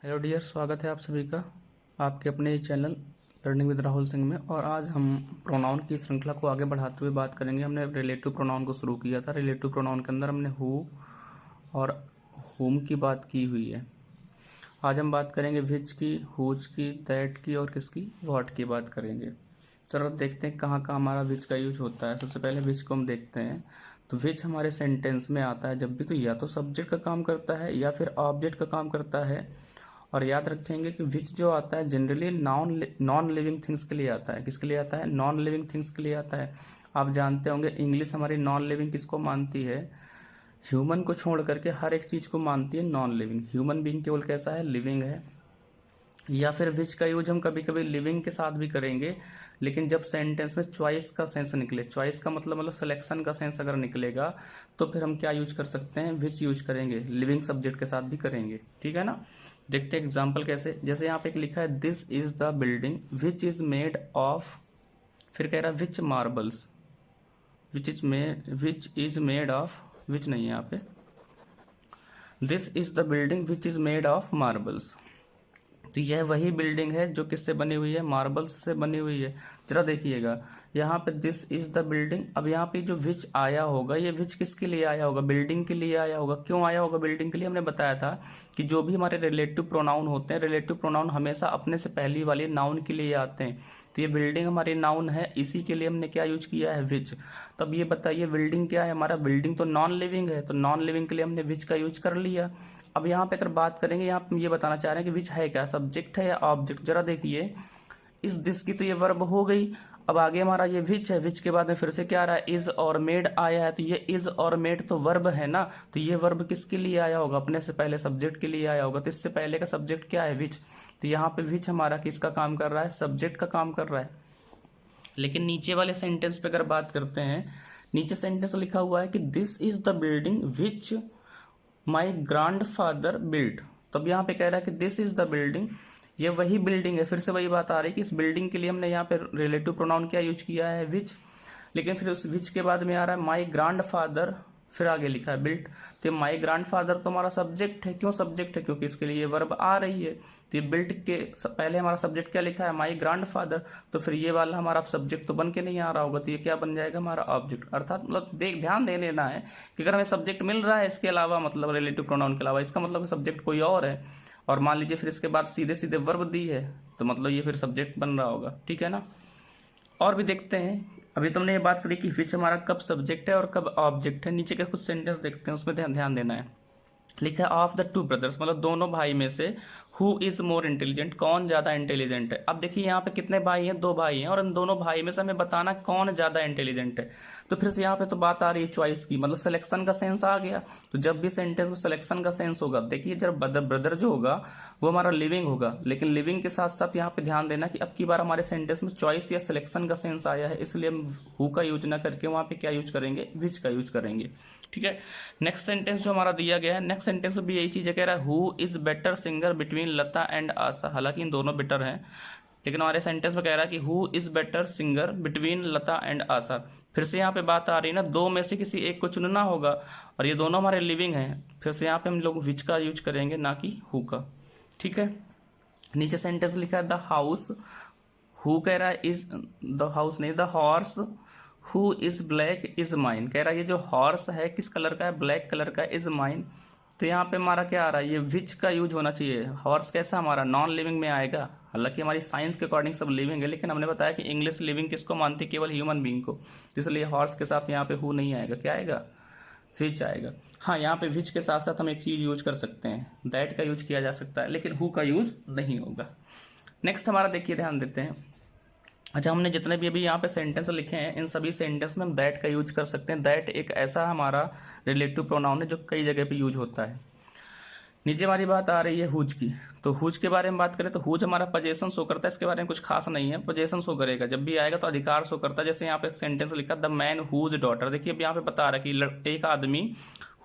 Hello dear, स्वागत है आप सभी का आपके अपने channel learning with Rahul Singh में। और आज हम प्रोनाउन की श्रृंखला को आगे बढ़ाते हुए बात करेंगे। हमने रिलेटिव प्रोनाउन को शुरू किया था। रिलेटिव प्रोनाउन के अंदर हमने हु और हुम की बात की हुई है। आज हम बात करेंगे विच की, हुज की, दैट की और किसकी, व्हाट की बात करेंगे। चलो देखते हैं कहाँ कहाँ हमारा विच का यूज होता है। सबसे पहले विच को हम देखते हैं। तो विच हमारे सेंटेंस में आता है जब भी, तो या तो सब्जेक्ट का काम करता है या फिर ऑब्जेक्ट का काम करता है। और याद रखेंगे कि विच जो आता है जनरली नॉन लिविंग थिंग्स के लिए आता है। किसके लिए आता है? नॉन लिविंग थिंग्स के लिए आता है। आप जानते होंगे इंग्लिश हमारी नॉन लिविंग किसको मानती है? ह्यूमन को छोड़ करके हर एक चीज़ को मानती है नॉन लिविंग। ह्यूमन बीइंग केवल कैसा है? लिविंग है। या फिर विच का यूज हम कभी कभी लिविंग के साथ भी करेंगे, लेकिन जब सेंटेंस में चॉइस का सेंस निकले, चॉइस का मतलब सिलेक्शन का सेंस अगर निकलेगा, तो फिर हम क्या यूज कर सकते हैं? विच यूज करेंगे। लिविंग सब्जेक्ट के साथ भी करेंगे, ठीक है ना। देखते हैं एग्जाम्पल कैसे। जैसे यहाँ पे एक लिखा है this is the building which is made of, फिर कह रहा है which marbles, which is made of, which नहीं है यहाँ पे। This is the building which is made of marbles. तो यह वही बिल्डिंग है जो किससे बनी हुई है? मार्बल्स से बनी हुई है। जरा देखिएगा यहाँ पे दिस इज द बिल्डिंग। अब यहाँ पे जो विच आया होगा, ये विच किसके लिए आया होगा? बिल्डिंग के लिए आया होगा। क्यों आया होगा बिल्डिंग के लिए? हमने बताया था कि जो भी हमारे रिलेटिव प्रोनाउन होते हैं, रिलेटिव प्रोनाउन हमेशा अपने से पहली वाली नाउन के लिए आते हैं। तो ये बिल्डिंग हमारी नाउन है, इसी के लिए हमने क्या यूज किया है? विच। तब ये बताइए बिल्डिंग क्या है हमारा? बिल्डिंग तो नॉन लिविंग है, तो नॉन लिविंग के लिए हमने विच का यूज कर लिया। अब यहाँ पे अगर बात करेंगे, यहाँ पे ये बताना चाह रहे हैं कि विच है क्या? सब्जेक्ट है या ऑब्जेक्ट? जरा देखिए इस दिस की तो ये वर्ब हो गई। अब आगे हमारा ये विच है, विच के बाद में फिर से क्या आ रहा है? इज और मेड आया है। तो ये इज और मेड तो वर्ब है ना, तो ये वर्ब किसके लिए आया होगा? अपने से पहले सब्जेक्ट के लिए आया होगा। तो इससे पहले का सब्जेक्ट क्या है? विच। तो यहाँ पे विच हमारा किसका काम कर रहा है? सब्जेक्ट का काम कर रहा है। लेकिन नीचे वाले सेंटेंस पे अगर बात करते हैं, नीचे सेंटेंस लिखा हुआ है कि this is the building which my grand father built. तब यहाँ पे कह रहा है कि दिस इज द बिल्डिंग, ये वही बिल्डिंग है। फिर से वही बात आ रही है कि इस बिल्डिंग के लिए हमने यहाँ पे रिलेटिव प्रोनाउन क्या यूज किया है? विच। लेकिन फिर उस विच के बाद में आ रहा है माई ग्रांड फादर, फिर आगे लिखा है बिल्ट। तो माई ग्रांड फादर तो हमारा सब्जेक्ट है। क्यों सब्जेक्ट है? क्योंकि इसके लिए वर्ब आ रही है। तो ये बिल्ट के पहले हमारा सब्जेक्ट क्या लिखा है? माई ग्रांड फादर। तो फिर ये वाला हमारा सब्जेक्ट तो बन के नहीं आ रहा होगा, तो ये क्या बन जाएगा? हमारा ऑब्जेक्ट। अर्थात मतलब ध्यान दे लेना है कि अगर हमें सब्जेक्ट मिल रहा है इसके अलावा, मतलब रिलेटिव प्रोनाउन के अलावा, इसका मतलब सब्जेक्ट कोई और है, और मान लीजिए फिर इसके बाद सीधे सीधे वर्ब दी है, तो मतलब ये फिर सब्जेक्ट बन रहा होगा, ठीक है ना। और भी देखते हैं। अभी तुमने ये बात करी कि विच हमारा कब सब्जेक्ट है और कब ऑब्जेक्ट है। नीचे के कुछ सेंटेंस देखते हैं, उसमें ध्यान देना है। लिखा है ऑफ द टू ब्रदर्स, मतलब दोनों भाई में से हु इज मोर इंटेलिजेंट, कौन ज्यादा इंटेलिजेंट है। अब देखिए यहाँ पे कितने भाई हैं? दो भाई हैं, और इन दोनों भाई में से हमें बताना कौन ज्यादा इंटेलिजेंट है। तो फिर से यहाँ पे तो बात आ रही है चॉइस की, मतलब सिलेक्शन का सेंस आ गया। तो जब भी सेंटेंस में सिलेक्शन का सेंस होगा, देखिए जब ब्रदर जो होगा वो हमारा लिविंग होगा, लेकिन लिविंग के साथ साथ यहाँ पे ध्यान देना कि अब की बार हमारे सेंटेंस में चॉइस या सिलेक्शन का सेंस आया है, इसलिए हम हु का यूज ना करके वहाँ पे क्या यूज करेंगे? विच का यूज करेंगे, ठीक है। नेक्स्ट सेंटेंस जो हमारा दिया गया है, नेक्स्ट सेंटेंस में भी यही चीज है, कह रहा है who is better singer between Lata and Asha. हालांकि इन दोनों बेटर हैं, लेकिन हमारे सेंटेंस में कह रहा है कि who is better singer between Lata and Asha. फिर से यहाँ पे बात आ रही है ना, दो में से किसी एक को चुनना होगा, और ये दोनों हमारे लिविंग हैं। फिर से यहाँ पे हम लोग विच का यूज करेंगे, ना कि हु का, ठीक है। नीचे सेंटेंस लिखा है द हाउस, हु कह रहा है इज, द हाउस नहीं, the horse who is black is mine. कह रहा है ये जो हॉर्स है किस कलर का है? ब्लैक कलर का, इज माइन। तो यहाँ पे हमारा क्या आ रहा है? ये विच का यूज होना चाहिए। हॉर्स कैसा हमारा? नॉन लिविंग में आएगा। हालांकि हमारी साइंस के अकॉर्डिंग सब लिविंग है, लेकिन हमने बताया कि इंग्लिश लिविंग किसको मानती है? केवल ह्यूमन बींग को। इसलिए हॉर्स के साथ यहाँ पे हु नहीं आएगा, क्या आएगा? विच आएगा। हाँ, यहाँ पे विच के साथ साथ हम एक चीज यूज कर सकते हैं, दैट का यूज किया जा सकता है, लेकिन हु का यूज नहीं होगा। नेक्स्ट हमारा देखिए, ध्यान देते हैं। अच्छा, हमने जितने भी अभी यहाँ पे सेंटेंस लिखे हैं, इन सभी सेंटेंस में हम दैट का यूज कर सकते हैं। दैट एक ऐसा हमारा रिलेटिव प्रोनाउन है जो कई जगह पे यूज होता है। नीचे हमारी बात आ रही है हुज की। तो हुज के बारे में बात करें तो हुज हमारा पोजेशन शो करता है, इसके बारे में कुछ खास नहीं है। पोजेशन शो करेगा, जब भी आएगा तो अधिकार शो करता है। जैसे यहाँ पे एक सेंटेंस लिखा द मैन हुज डॉटर। देखिए अब यहाँ पे बता रहा है कि एक आदमी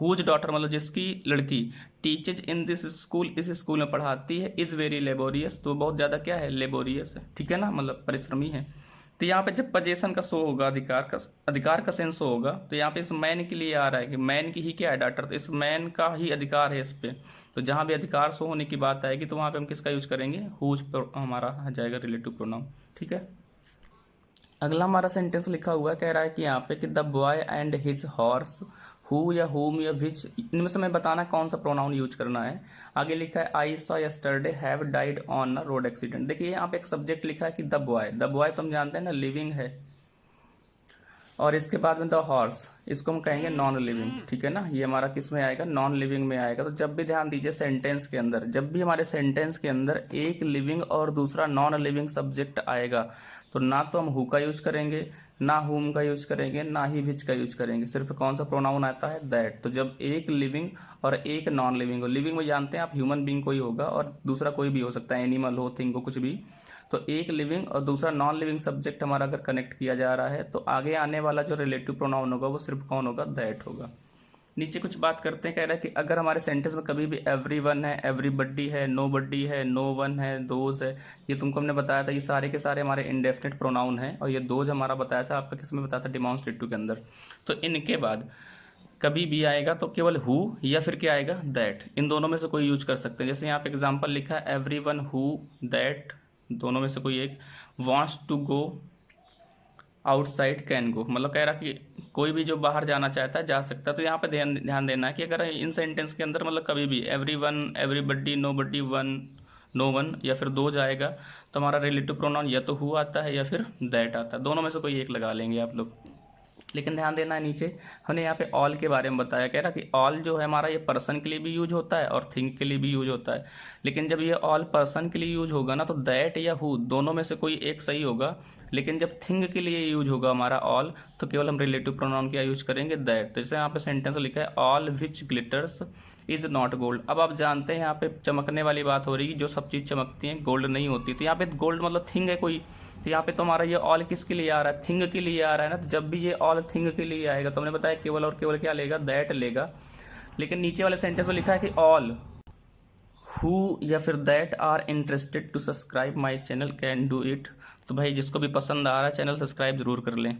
हुज डॉटर, मतलब जिसकी लड़की टीचेज इन दिस स्कूल, इस स्कूल में पढ़ाती है, इज वेरी लेबोरियस, तो बहुत ज्यादा क्या है? लेबोरियस है, ठीक है ना, मतलब परिश्रमी है। तो यहाँ पे जब पोजेशन का शो होगा, अधिकार का सेंस होगा, तो यहाँ पे इस मैन के लिए आ रहा है कि मैन की ही क्या है? डॉटर, तो इस मैन का ही अधिकार है इस पे। तो जहाँ भी अधिकार शो होने की बात आएगी तो वहाँ पे हम किसका यूज करेंगे, हुज हमारा आ जाएगा रिलेटिव प्रोनाउन। ठीक है, अगला हमारा सेंटेंस लिखा हुआ है, कह रहा है कि यहाँ पे कि the boy and his horse, who या हुम या विच, इनमें से मैं बताना कौन सा प्रोनाउन यूज करना है। आगे लिखा है I saw yesterday have died on a road accident. देखिए यहाँ पे एक सब्जेक्ट लिखा है कि द बॉय, द बॉय तो हम जानते हैं ना लिविंग है, और इसके बाद में द हॉर्स, इसको हम कहेंगे नॉन लिविंग। ठीक है ना, ये हमारा किस में आएगा, नॉन लिविंग में आएगा। तो जब भी ध्यान दीजिए सेंटेंस के अंदर, जब भी हमारे सेंटेंस के अंदर एक लिविंग और दूसरा नॉन लिविंग सब्जेक्ट आएगा तो ना तो हम हु का यूज करेंगे, ना हुम का यूज करेंगे, ना ही विच का यूज करेंगे, सिर्फ कौन सा प्रोनाउन आता है, दैट। तो जब एक लिविंग और एक नॉन लिविंग हो, लिविंग में जानते हैं आप ह्यूमन बींग कोई होगा और दूसरा कोई भी हो सकता है, एनिमल हो, थिंग हो, कुछ भी। तो एक लिविंग और दूसरा नॉन लिविंग सब्जेक्ट हमारा अगर कनेक्ट किया जा रहा है तो आगे आने वाला जो रिलेटिव प्रोनाउन होगा वो सिर्फ कौन होगा, दैट होगा। नीचे कुछ बात करते हैं, कह रहा है कि अगर हमारे सेंटेंस में कभी भी एवरीवन है, एवरीबडी है, नोबडी है, नो वन है, दोज है, ये तुमको हमने बताया था, ये सारे के सारे हमारे इंडेफिनिट प्रोनाउन हैं, और ये दोज हमारा बताया था आपका किस में बताया था, डिमॉन्स्ट्रेटिव के अंदर। तो इनके बाद कभी भी आएगा तो केवल हु या फिर क्या आएगा, दैट, इन दोनों में से कोई यूज कर सकते हैं। जैसे यहाँ पे एग्जाम्पल लिखा है एवरीवन हु दैट, दोनों में से कोई एक, wants to go outside can go, मतलब कह रहा कि कोई भी जो बाहर जाना चाहता है जा सकता है। तो यहाँ पे ध्यान ध्यान देना है कि अगर इन सेंटेंस के अंदर मतलब कभी भी everyone, everybody, nobody, one, no one या फिर दो जाएगा तो हमारा रिलेटिव प्रोनाउन या तो हु आता है या फिर दैट आता है, दोनों में से कोई एक लगा लेंगे आप लोग। लेकिन ध्यान देना है, नीचे हमने यहाँ पे ऑल के बारे में बताया, कह रहा कि ऑल जो है हमारा ये पर्सन के लिए भी यूज होता है और थिंग के लिए भी यूज होता है। लेकिन जब ये ऑल पर्सन के लिए यूज होगा ना तो दैट या हु दोनों में से कोई एक सही होगा। लेकिन जब थिंग के लिए यूज होगा हमारा ऑल तो केवल हम रिलेटिव प्रोनाउन क्या यूज करेंगे, दैट। तो जैसे यहाँ पे सेंटेंस लिखा है all which glitters is not gold. अब आप जानते हैं यहाँ पे चमकने वाली बात हो रही है, जो सब चीज़ चमकती हैं गोल्ड नहीं होती। तो यहाँ पे गोल्ड मतलब थिंग है कोई, तो यहाँ पे तो हमारा ये ऑल किसके लिए आ रहा है, थिंग के लिए आ रहा है ना। तो जब भी ये ऑल थिंग के लिए आएगा तो हमने बताया केवल और केवल क्या लेगा, दैट लेगा। लेकिन नीचे वाले सेंटेंस में लिखा है कि ऑल हु या फिर that are interested to subscribe my channel can do it. तो भाई जिसको भी पसंद आ रहा है चैनल सब्सक्राइब जरूर कर लें।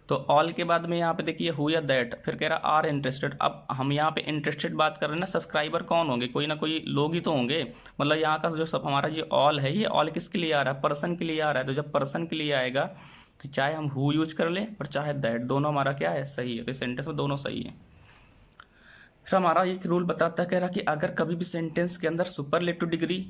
तो ऑल के बाद में यहाँ पे देखिए हु या दैट, फिर कह रहा आर इंटरेस्टेड। अब हम यहाँ पे इंटरेस्टेड बात कर रहे हैं ना, सब्सक्राइबर कौन होंगे, कोई ना कोई लोग ही तो होंगे। मतलब यहाँ का जो सब हमारा ये ऑल है, ये ऑल किसके लिए आ रहा है, पर्सन के लिए आ रहा है। तो जब पर्सन के लिए आएगा तो चाहे हम हु यूज कर लें और चाहे दैट, दोनों हमारा क्या है, सही है। तो सेंटेंस में दोनों सही है। फिर हमारा एक रूल बताता है, कह रहा कि अगर कभी भी सेंटेंस के अंदर सुपरलेटिव डिग्री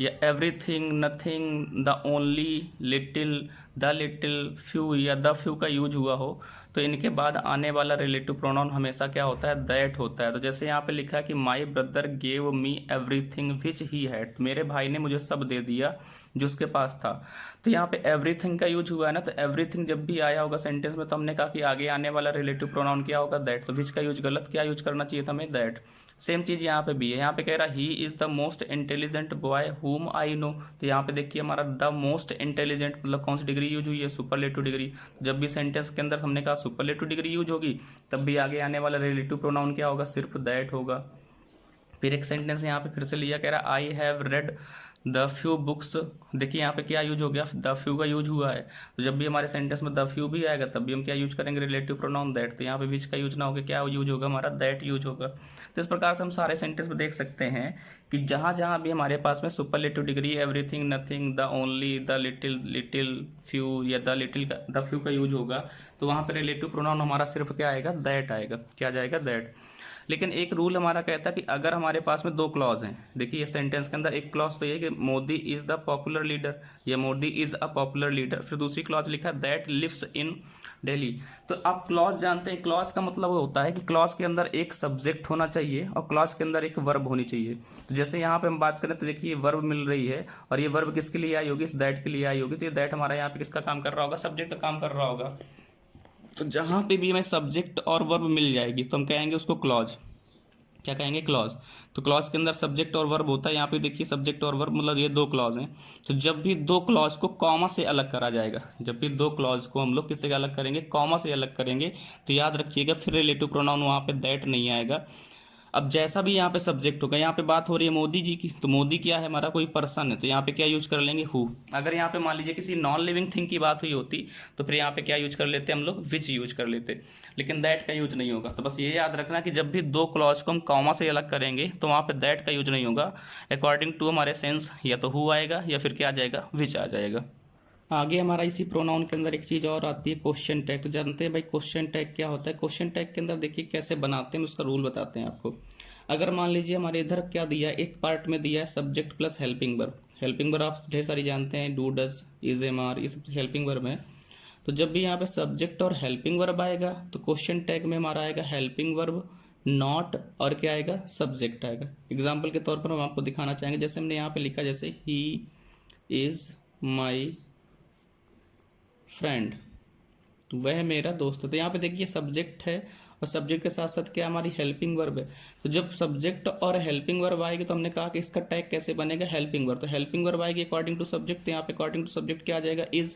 या everything, nothing, the only, little, the little, few या द फ्यू का यूज हुआ हो तो इनके बाद आने वाला रिलेटिव प्रोनाउन हमेशा क्या होता है, दैट होता है। तो जैसे यहाँ पे लिखा है कि my brother gave me everything which he had, मेरे भाई ने मुझे सब दे दिया जो उसके पास था। तो यहाँ पे एवरीथिंग का यूज हुआ है ना, तो एवरीथिंग जब भी आया होगा सेंटेंस में तो हमने कहा कि आगे आने वाला रिलेटिव प्रोनाउन क्या होगा, दैट। तो विच का यूज गलत, क्या यूज करना चाहिए था हमें, दैट। सेम चीज़ यहाँ पे भी है, यहाँ पे कह रहा he is the most intelligent boy हुम आई नो। तो यहाँ पे देखिए हमारा द मोस्ट इंटेलिजेंट मतलब कौन सी डिग्री यूज हुई है, सुपरलेटिव डिग्री। जब भी सेंटेंस के अंदर हमने कहा सुपरलेटिव डिग्री यूज होगी तब भी आगे आने वाला रिलेटिव प्रोनाउन क्या होगा, सिर्फ दैट होगा। फिर एक सेंटेंस यहाँ पे फिर से लिया, कह रहा I have read the few books. देखिए यहाँ पे क्या यूज हो गया, द फ्यू का यूज हुआ है। तो जब भी हमारे सेंटेंस में द फ्यू भी आएगा तब भी हम क्या यूज करेंगे, रिलेटिव प्रोनाउन दैट। तो यहाँ पे विच का यूज ना होगा, क्या यूज होगा हमारा, दैट यूज होगा। तो इस प्रकार से हम सारे सेंटेंस में देख सकते हैं कि जहाँ जहाँ भी हमारे पास में superlative degree, everything, nothing, the only, the little, little, few या द लिटिल का, द फ्यू का यूज होगा तो वहाँ पे रिलेटिव प्रोनाउन हमारा सिर्फ क्या आएगा, दैट आएगा। क्या जाएगा, दैट। लेकिन एक रूल हमारा कहता है कि अगर हमारे पास में दो क्लॉज हैं, देखिए ये सेंटेंस के अंदर एक क्लॉज तो ये कि Modi is the popular leader या Modi is a popular leader, फिर दूसरी क्लॉज लिखा दैट लिव्स इन दिल्ली। तो आप क्लॉज जानते हैं, क्लॉज का मतलब होता है कि क्लॉज के अंदर एक सब्जेक्ट होना चाहिए और क्लॉज के अंदर एक वर्ब होनी चाहिए। तो जैसे यहाँ पे हम बात करें तो देखिए वर्ब मिल रही है और ये वर्ब किसके लिए आई होगी, इस दैट के लिए आई होगी। तो ये दैट हमारा यहाँ पे किसका काम कर रहा होगा, सब्जेक्ट का काम कर रहा होगा। तो जहाँ पे भी हमें सब्जेक्ट और वर्ब मिल जाएगी तो हम कहेंगे उसको क्लॉज। क्या कहेंगे, क्लॉज। तो क्लॉज के अंदर सब्जेक्ट और वर्ब होता है। यहाँ पे देखिए सब्जेक्ट और वर्ब मतलब ये दो क्लॉज हैं। तो जब भी दो क्लॉज को कॉमा से अलग करा जाएगा, जब भी दो क्लॉज को हम लोग किससे अलग करेंगे, कॉमा से अलग करेंगे, तो याद रखिएगा फिर रिलेटिव प्रोनाउन वहाँ पे दैट नहीं आएगा। अब जैसा भी यहाँ पे सब्जेक्ट होगा, यहाँ पे बात हो रही है मोदी जी की, तो मोदी क्या है हमारा, कोई पर्सन है, तो यहाँ पे क्या यूज कर लेंगे, हु। अगर यहाँ पे मान लीजिए किसी नॉन लिविंग थिंग की बात हुई होती तो फिर यहाँ पे क्या यूज कर लेते हम लोग, विच यूज कर लेते, लेकिन दैट का यूज नहीं होगा। तो बस ये याद रखना कि जब भी दो क्लॉज को हम कॉमा से अलग करेंगे तो वहाँ पे दैट का यूज नहीं होगा। अकॉर्डिंग टू हमारे सेंस या तो हु आएगा या फिर क्या आ जाएगा, विच आ जाएगा। आगे हमारा इसी प्रोनाउन के अंदर एक चीज़ और आती है, क्वेश्चन टैग। तो जानते हैं भाई क्वेश्चन टैग क्या होता है। क्वेश्चन टैग के अंदर देखिए कैसे बनाते हैं, उसका रूल बताते हैं आपको। अगर मान लीजिए हमारे इधर क्या दिया है, एक पार्ट में दिया है subject plus helping verb. Helping verb आप ढेर सारी जानते हैं, do, does, is, am, are, ये सब हेल्पिंग वर्ब है। तो जब भी यहाँ पे सब्जेक्ट और हेल्पिंग वर्ब आएगा तो क्वेश्चन टैग में हमारा आएगा हेल्पिंग वर्ब, नॉट, और क्या आएगा, सब्जेक्ट आएगा। एग्जाम्पल के तौर पर हम आपको दिखाना चाहेंगे, जैसे हमने यहाँ पे लिखा, जैसे ही इज माई फ्रेंड, तो वह मेरा दोस्त है। तो यहाँ पे देखिए सब्जेक्ट है और सब्जेक्ट के साथ साथ क्या हमारी हेल्पिंग वर्ब है। तो जब सब्जेक्ट और हेल्पिंग वर्ब आएगी तो हमने कहा कि इसका टैग कैसे बनेगा, हेल्पिंग वर्ब। तो हेल्पिंग वर्ब आएगी अकॉर्डिंग टू सब्जेक्ट, तो यहाँ पे अकॉर्डिंग टू सब्जेक्ट क्या आ जाएगा, इज।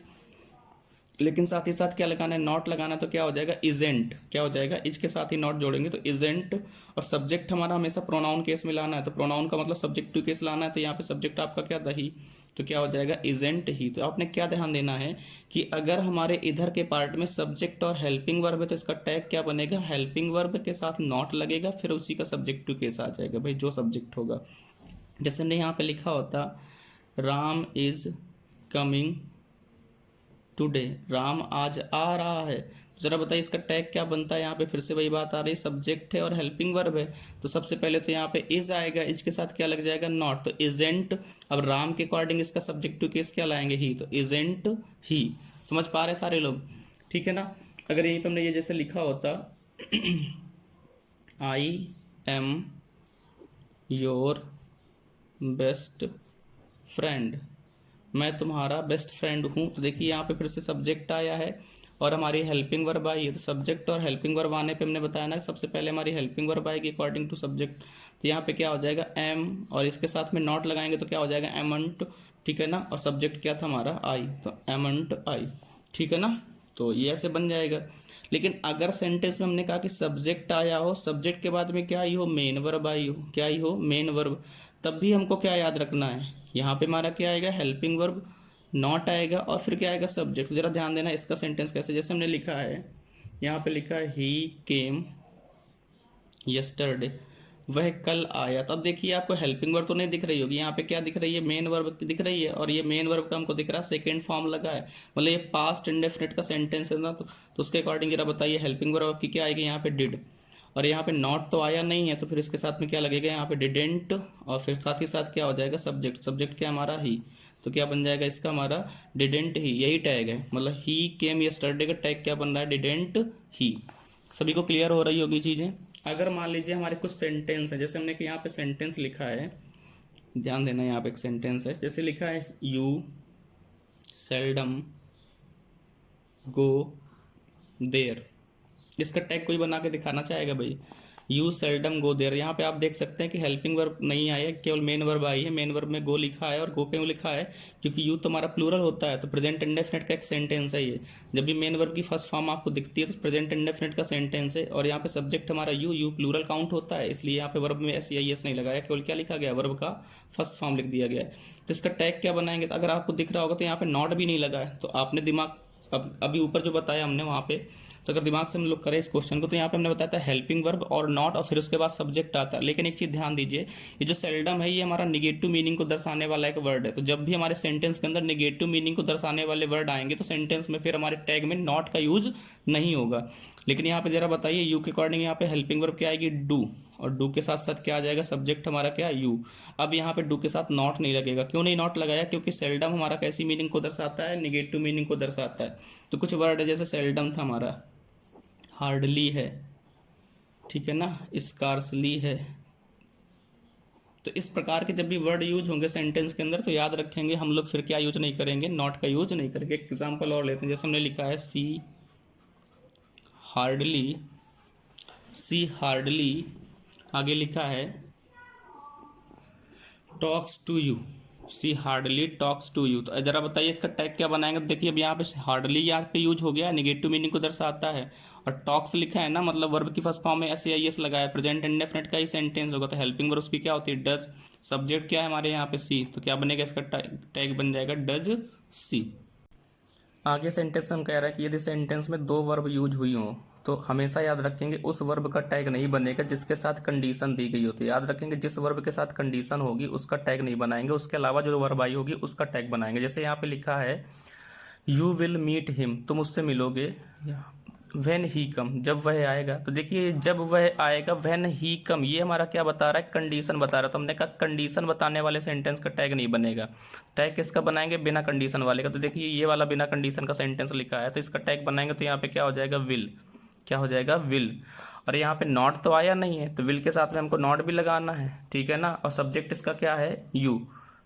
लेकिन साथ ही साथ क्या लगाना है, नॉट लगाना है, तो क्या हो जाएगा, इजेंट। क्या हो जाएगा, इज के साथ ही नॉट जोड़ेंगे तो इजेंट। और सब्जेक्ट हमारा हमेशा प्रोनाउन केस में लाना है, तो प्रोनाउन का मतलब सब्जेक्ट टू केस लाना है, तो यहाँ पे सब्जेक्ट आपका क्या, द ही, तो क्या हो जाएगा, इजेंट ही। तो आपने क्या ध्यान देना है कि अगर हमारे इधर के पार्ट में सब्जेक्ट और हेल्पिंग वर्ब है तो इसका टैग क्या बनेगा, हेल्पिंग वर्ब के साथ नॉट लगेगा, फिर उसी का सब्जेक्ट टू केस आ जाएगा भाई, जो सब्जेक्ट होगा। जैसे हमने यहाँ पे लिखा होता, Ram is coming today, Ram आज आ रहा है। तो जरा बताइए इसका टैग क्या बनता है, यहाँ पे फिर से वही बात आ रही है, सब्जेक्ट है और हेल्पिंग वर्ब है। तो सबसे पहले तो यहाँ पे इज आएगा, इज के साथ क्या लग जाएगा, नॉट, तो इजेंट। अब राम के अकॉर्डिंग इसका सब्जेक्ट टू केस क्या लाएंगे, ही, तो इजेंट ही। समझ पा रहे सारे लोग, ठीक है ना। अगर यहीं पे हमने ये जैसे लिखा होता, I am your best friend, मैं तुम्हारा बेस्ट फ्रेंड हूँ, तो देखिए यहाँ पे फिर से सब्जेक्ट आया है और हमारी हेल्पिंग वर्ब आई है। तो सब्जेक्ट और हेल्पिंग वर्ब आने पे हमने बताया ना, सबसे पहले हमारी हेल्पिंग वर्ब आएगी अकॉर्डिंग टू सब्जेक्ट। तो यहाँ पे क्या हो जाएगा, एम, और इसके साथ में नॉट लगाएंगे तो क्या हो जाएगा, एमंट, ठीक है ना। और सब्जेक्ट क्या था हमारा, आई, तो एमंट आई, ठीक है ना। तो ये ऐसे बन जाएगा। लेकिन अगर सेंटेंस में हमने कहा कि सब्जेक्ट आया हो, सब्जेक्ट के बाद में क्या आई हो, मेन वर्ब आई हो, क्या आई हो, मेन वर्ब, तब भी हमको क्या याद रखना है, यहाँ पे हमारा क्या आएगा, हेल्पिंग वर्ब, नॉट आएगा और फिर क्या आएगा, सब्जेक्ट। जरा ध्यान देना इसका सेंटेंस कैसे, जैसे हमने लिखा है, यहाँ पे लिखा है ही केम यस्टरडे, वह कल आया। तो अब देखिए आपको हेल्पिंग वर्ब तो नहीं दिख रही होगी, यहाँ पे क्या दिख रही है, मेन वर्ब दिख रही है, और ये मेन वर्ब का हमको दिख रहा है सेकेंड फॉर्म लगा है, मतलब ये पास्ट इंडेफिनिट का सेंटेंस है ना। तो उसके अकॉर्डिंग जरा बताइए हेल्पिंग वर्ब आपकी क्या आएगी, यहाँ पे डिड, और यहाँ पे नॉट तो आया नहीं है, तो फिर इसके साथ में क्या लगेगा, यहाँ पे डिडेंट, और फिर साथ ही साथ क्या हो जाएगा, सब्जेक्ट। सब्जेक्ट क्या हमारा, ही, तो क्या बन जाएगा इसका हमारा, डिडेंट ही, यही टैग है, मतलब ही केम यस्टरडे का टैग क्या बन रहा है, डिडेंट ही। सभी को क्लियर हो रही होगी चीज़ें। अगर मान लीजिए हमारे कुछ सेंटेंस है, जैसे हमने कि यहाँ पे सेंटेंस लिखा है, ध्यान देना, यहाँ पे एक सेंटेंस है, जैसे लिखा है, यू सेल्डम गो देयर, इसका टैग कोई बना के दिखाना चाहेगा भाई, यू सेल्डम गो देयर। यहाँ पे आप देख सकते हैं कि हेल्पिंग वर्ब नहीं आई है, केवल मेन वर्ब आई है। मेन वर्ब में गो लिखा है, और गो क्यों लिखा है, क्योंकि यू तुम्हारा प्लूरल होता है, तो प्रेजेंट इंडेफिनिट का एक सेंटेंस है ये। जब भी मेन वर्ब की फर्स्ट फॉर्म आपको दिखती है तो प्रेजेंट इंडेफिनिट का सेंटेंस है, और यहाँ पे सब्जेक्ट हमारा यू, यू प्लूरल काउंट होता है, इसलिए यहाँ पे वर्ब में एस या एस नहीं लगाया, केवल क्या लिखा गया, वर्ब का फर्स्ट फॉर्म लिख दिया गया है। तो इसका टैग क्या बनाएंगे, तो अगर आपको दिख रहा होगा तो यहाँ पे नॉट भी नहीं लगा है, तो आपने दिमाग, अब अभी ऊपर जो बताया हमने वहाँ पे, तो अगर दिमाग से हम लोग करें इस क्वेश्चन को, तो यहाँ पे हमने बताया था हेल्पिंग वर्ब और नॉट, और फिर उसके बाद सब्जेक्ट आता है। लेकिन एक चीज़ ध्यान दीजिए, ये जो सेल्डम है ये हमारा निगेटिव मीनिंग को दर्शाने वाला एक वर्ड है। तो जब भी हमारे सेंटेंस के अंदर निगेटिव मीनिंग को दर्शाने वाले वर्ड आएंगे तो सेंटेंस में फिर हमारे टैग में नॉट का यूज नहीं होगा। लेकिन यहाँ पे जरा बताइए, यू के अकॉर्डिंग यहाँ पे हेल्पिंग वर्ब क्या आएगी, डू, और डू के साथ साथ क्या आ जाएगा, सब्जेक्ट हमारा क्या, यू। अब यहाँ पे डू के साथ नॉट नहीं लगेगा, क्यों नहीं नॉट लगाया, क्योंकि सेल्डम हमारा कैसी मीनिंग को दर्शाता है, निगेटिव मीनिंग को दर्शाता है। तो कुछ वर्ड है, जैसे सेल्डम था हमारा, हार्डली है, ठीक है ना, स्कार्सली है। तो इस प्रकार के जब भी वर्ड यूज होंगे सेंटेंस के अंदर तो याद रखेंगे हम लोग, फिर क्या यूज नहीं करेंगे, नॉट का यूज नहीं करेंगे। एग्जाम्पल और लेते हैं, जैसे हमने लिखा है, हार्डली सी हार्डली, आगे लिखा है talks to you, see hardly talks to you. तो जरा बताइए इसका टैग क्या बनाएंगे। तो देखिए अब यहाँ पे हार्डली यहाँ पे यूज हो गया, नेगेटिव मीनिंग को दर्शाता है, और टॉक्स लिखा है ना, मतलब वर्ब की फर्स्ट फॉर्म में एस आई एस लगाया, प्रेजेंट इंडेफिनिट का ही सेंटेंस होगा, तो हेल्पिंग वर्ब उसकी क्या होती है, डज। सब्जेक्ट क्या है हमारे यहाँ पे सी, तो क्या बनेगा इसका टैग बन जाएगा डज सी। आगे सेंटेंस में हम कह रहे हैं कि यदि सेंटेंस में दो वर्ब यूज हुई हो तो हमेशा याद रखेंगे उस वर्ब का टैग नहीं बनेगा जिसके साथ कंडीशन दी गई होती है। याद रखेंगे जिस वर्ब के साथ कंडीशन होगी उसका टैग नहीं बनाएंगे, उसके अलावा जो वर्ब आई होगी उसका टैग बनाएंगे। जैसे यहाँ पे लिखा है यू विल मीट हिम, तुम उससे मिलोगे, व्हेन ही कम, जब वह आएगा। तो देखिए जब वह आएगा, व्हेन ही कम, ये हमारा क्या बता रहा है, कंडीशन बता रहा है। तो हमने कहा कंडीशन बताने वाले सेंटेंस का टैग नहीं बनेगा। टैग किसका बनाएंगे, बिना कंडीशन वाले का। तो देखिए ये वाला बिना कंडीशन का सेंटेंस लिखा है तो इसका टैग बनाएंगे, तो यहाँ पे क्या हो जाएगा, विल। क्या हो जाएगा, विल। और यहाँ पे नॉट तो आया नहीं है तो विल के साथ में हमको नॉट भी लगाना है, ठीक है ना। और सब्जेक्ट इसका क्या है, यू,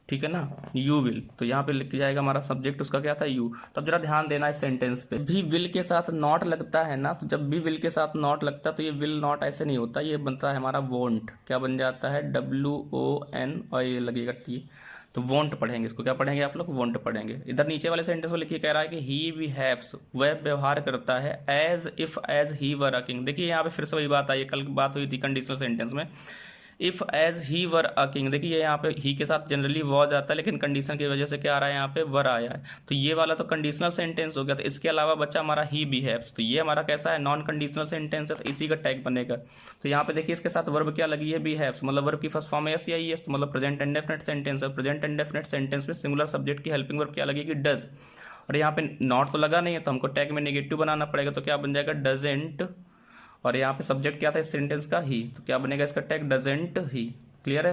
ठीक है ना, यू विल। तो यहाँ पे लिख जाएगा हमारा सब्जेक्ट उसका क्या था, यू। तो अब जरा ध्यान देना इस सेंटेंस पे, भी विल के साथ नॉट लगता है ना, तो जब भी विल के साथ नॉट लगता है तो ये विल नॉट ऐसे नहीं होता, ये बनता है हमारा वोंट। क्या बन जाता है, WON, और ये लगेगा टी, तो वोंट पढ़ेंगे इसको। क्या पढ़ेंगे आप लोग, वोंट पढ़ेंगे। इधर नीचे वाले सेंटेंस में लिखिए, कह रहा है कि ही बिहेव्स, वह व्यवहार करता है, as if as he were a king. देखिए यहाँ पे फिर से वही बात आई है, कल बात हुई थी कंडीशनल सेंटेंस में, if as he were a king. देखिए यहाँ पे ही के साथ जनरली वॉज आता है, लेकिन कंडीशन की वजह से क्या आ रहा है, यहाँ पे वर आया है। तो ये वाला तो कंडीशनल सेंटेंस हो गया। तो इसके अलावा बच्चा हमारा ही बिहेव्स, तो ये हमारा कैसा है, नॉन कंडीशनल सेंटेंस है, तो इसी का टैग बनेगा। तो यहाँ पे देखिए इसके साथ वर्ब क्या लगी है, बिहेव्स, मतलब वर्ब की फर्स्ट फॉर्म है एस या ई एस, मतलब प्रेजेंट इंडेफिनिट सेंटेंस है। प्रेजेंट इंडेफिनिट सेंटेंस में सिंगुलर सब्जेक्ट की हेल्पिंग वर्ब क्या लगेगी, डज। और यहाँ पे नॉट तो लगा नहीं है तो हमको टैग में नेगेटिव बनाना पड़ेगा, तो क्या बन जाएगा, डजेंट। और यहाँ पे सब्जेक्ट क्या था इस सेंटेंस का, ही, तो क्या बनेगा इसका टैग, डजेंट ही। क्लियर है।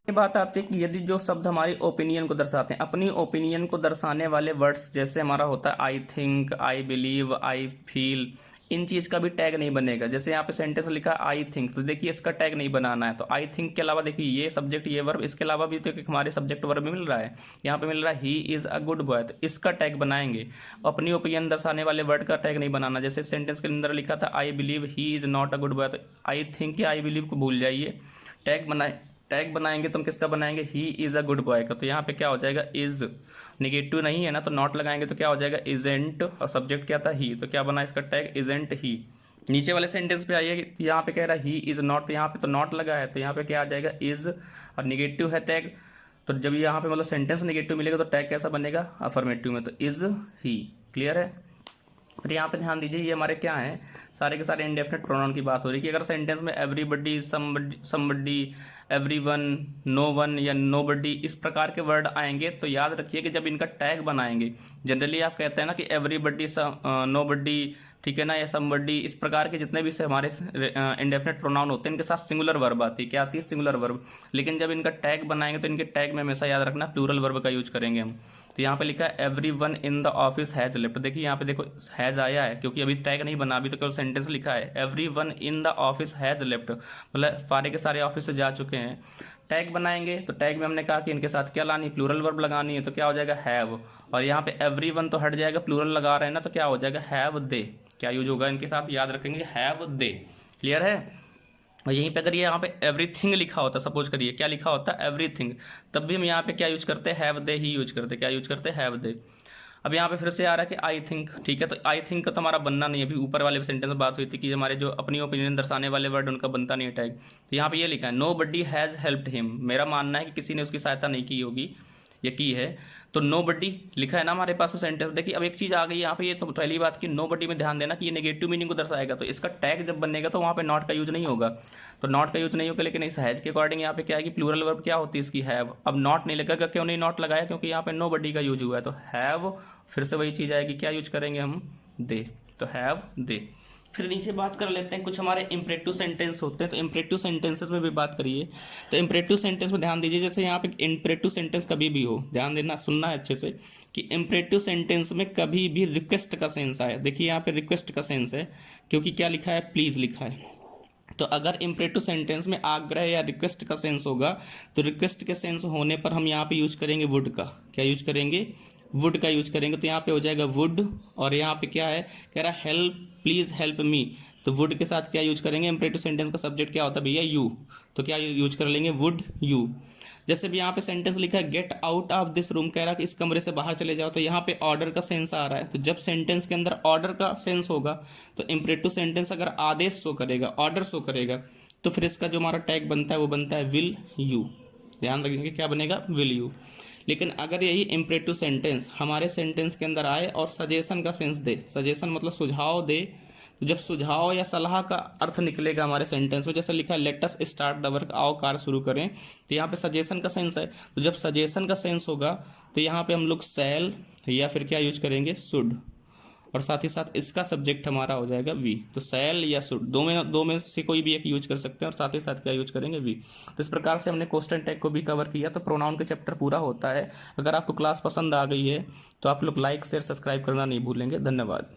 ये बात आती है कि यदि जो शब्द हमारी ओपिनियन को दर्शाते हैं, अपनी ओपिनियन को दर्शाने वाले वर्ड्स, जैसे हमारा होता है I think, I believe, I feel, इन चीज़ का भी टैग नहीं बनेगा। जैसे यहाँ पे सेंटेंस लिखा आई थिंक, तो देखिए इसका टैग नहीं बनाना है। तो आई थिंक के अलावा देखिए ये सब्जेक्ट ये वर्ब, इसके अलावा भी तो हमारे सब्जेक्ट वर्ब में मिल रहा है। यहाँ पे मिल रहा है he is a good boy, तो इसका टैग बनाएंगे। अपनी ओपिनियन दर्शाने वाले वर्ड का टैग नहीं बनाना। जैसे सेंटेंस के अंदर लिखा था I believe he is not a good boy, तो आई थिंक या आई बिलीव को भूल जाइए, टैग बनाएंगे तो हम किसका बनाएंगे, he is a good boy का। तो यहाँ पे क्या हो जाएगा, इज़, निगेटिव नहीं है ना, तो नॉट लगाएंगे तो क्या हो जाएगा, इजेंट, और सब्जेक्ट क्या था, ही, तो क्या बना इसका टैग, इजेंट ही। नीचे वाले सेंटेंस पे आइए, यहाँ पे कह रहा है ही इज़ नॉट, तो यहाँ पे तो नॉट लगा है, तो यहाँ पे क्या आ जाएगा, इज़, और निगेटिव है टैग। तो जब यहाँ पे मतलब सेंटेंस निगेटिव मिलेगा तो टैग कैसा बनेगा, अफर्मेटिव में, तो इज़ ही। क्लियर है। फिर यहाँ पे ध्यान दीजिए, ये हमारे क्या हैं, सारे के सारे इंडेफिनिट प्रोनाउन की बात हो रही है कि अगर सेंटेंस में everybody, somebody, everyone, no one या नोबडी, इस प्रकार के वर्ड आएंगे तो याद रखिए कि जब इनका टैग बनाएंगे, जनरली आप कहते हैं ना कि एवरीबडी, नोबडी, ठीक है ना, या समबडी, इस प्रकार के जितने भी से हमारे इंडेफिनिट प्रोनाउन होते हैं इनके साथ सिंगुलर वर्ब आती है। क्या आती है, सिंगुलर वर्ब। लेकिन जब इनका टैग बनाएंगे तो इनके टैग में हमेशा याद रखना प्लूरल वर्ब का यूज करेंगे हम। तो यहाँ पे लिखा है every one in the office has left. देखिए यहाँ पे देखो हैज़ आया है क्योंकि अभी टैग नहीं बना, अभी तो केवल सेंटेंस लिखा है, every one in the office has left, मतलब सारे के सारे ऑफिस से जा चुके हैं। टैग बनाएंगे तो टैग में हमने कहा कि इनके साथ क्या लानी, प्लूरल वर्ब लगानी है, तो क्या हो जाएगा, हैव। और यहाँ पे एवरी वन तो हट जाएगा, प्लूरल लगा रहे हैं ना, तो क्या हो जाएगा, हैव दे। क्या यूज होगा इनके साथ, याद रखेंगे, हैव दे। क्लियर है। और यहीं पे अगर ये यहाँ पे एवरीथिंग लिखा होता, सपोज करिए क्या लिखा होता, एवरीथिंग, तब भी हम यहाँ पे क्या यूज करते हैं, हैव दे ही यूज करते। क्या यूज करते, हैव दे। अब यहाँ पे फिर से आ रहा है कि आई थिंक, ठीक है, तो आई थिंक का तो हमारा बनना नहीं है। अभी ऊपर वाले सेंटेंस में बात हुई थी कि हमारे जो अपनी ओपिनियन दर्शाने वाले वर्ड उनका बनता नहीं है टैग। तो यहाँ पे ये लिखा है nobody has helped him, मेरा मानना है कि किसी ने उसकी सहायता नहीं की होगी या की है। तो नो बडी लिखा है ना हमारे पास में सेंटेंस। देखिए अब एक चीज़ आ गई यहाँ पे, ये तो पहली बात कि नो बडी में ध्यान देना कि ये नेगेटिव मीनिंग को दर्शाएगा, तो इसका टैग जब बनेगा तो वहाँ पे नॉट का यूज नहीं होगा। तो नॉट का यूज नहीं होगा, लेकिन इस हैज के अकॉर्डिंग यहाँ पे क्या है कि प्लूरल वर्ब क्या होती है इसकी, हैव। अब नॉट नहीं लगेगा, क्यों नहीं नॉट लगाया, क्योंकि यहाँ पे नो बडी का यूज हुआ है। तो हैव, फिर से वही चीज़ आएगी, क्या यूज करेंगे हम, दे, तो हैव दे। फिर नीचे बात कर लेते हैं, कुछ हमारे इंपरेटिव सेंटेंस होते हैं, तो इंपरेटिव सेंटेंसेस में भी बात करिए। तो इंपरेटिव सेंटेंस में ध्यान दीजिए, जैसे यहाँ पे इंपरेटिव सेंटेंस कभी भी हो, ध्यान देना, सुनना है अच्छे से, कि इंपरेटिव सेंटेंस में कभी भी रिक्वेस्ट का सेंस आए। देखिए यहाँ पे रिक्वेस्ट का सेंस है, क्योंकि क्या लिखा है, प्लीज लिखा है। तो अगर इंपरेटिव सेंटेंस में आग्रह या रिक्वेस्ट का सेंस होगा, तो रिक्वेस्ट के सेंस होने पर हम यहाँ पे यूज करेंगे वुड का। क्या यूज करेंगे, वुड का यूज करेंगे। तो यहाँ पे हो जाएगा वुड, और यहाँ पे क्या है, कह रहा है हेल्प, प्लीज हेल्प मी, तो वुड के साथ क्या यूज करेंगे, इंपरेटिव सेंटेंस का सब्जेक्ट क्या होता है भैया, यू, तो क्या यूज कर लेंगे, वुड यू। जैसे भी यहाँ पे सेंटेंस लिखा है get out of this room, कह रहा है कि इस कमरे से बाहर चले जाओ, तो यहाँ पे ऑर्डर का सेंस आ रहा है। तो जब सेंटेंस के अंदर ऑर्डर का सेंस होगा तो इम्परेटिव सेंटेंस अगर आदेश शो करेगा, ऑर्डर शो करेगा, तो फिर इसका जो हमारा टैग बनता है वो बनता है विल यू। ध्यान रखेंगे क्या बनेगा, विल यू। लेकिन अगर यही इम्परेटिव सेंटेंस हमारे सेंटेंस के अंदर आए और सजेशन का सेंस दे, सजेशन मतलब सुझाव दे, तो जब सुझाव या सलाह का अर्थ निकलेगा हमारे सेंटेंस में, जैसे लिखा है let us start the work, आओ कार्य शुरू करें, तो यहाँ पे सजेशन का सेंस है। तो जब सजेशन का सेंस होगा तो यहाँ पे हम लोग शैल या फिर क्या यूज करेंगे, शुड, और साथ ही साथ इसका सब्जेक्ट हमारा हो जाएगा वी। तो शैल या शुड दो में से कोई भी एक यूज कर सकते हैं, और साथ ही साथ क्या यूज करेंगे, वी। तो इस प्रकार से हमने क्वेश्चन टैग को भी कवर किया। तो प्रोनाउन के चैप्टर पूरा होता है। अगर आपको क्लास पसंद आ गई है तो आप लोग लाइक शेयर सब्सक्राइब करना नहीं भूलेंगे। धन्यवाद।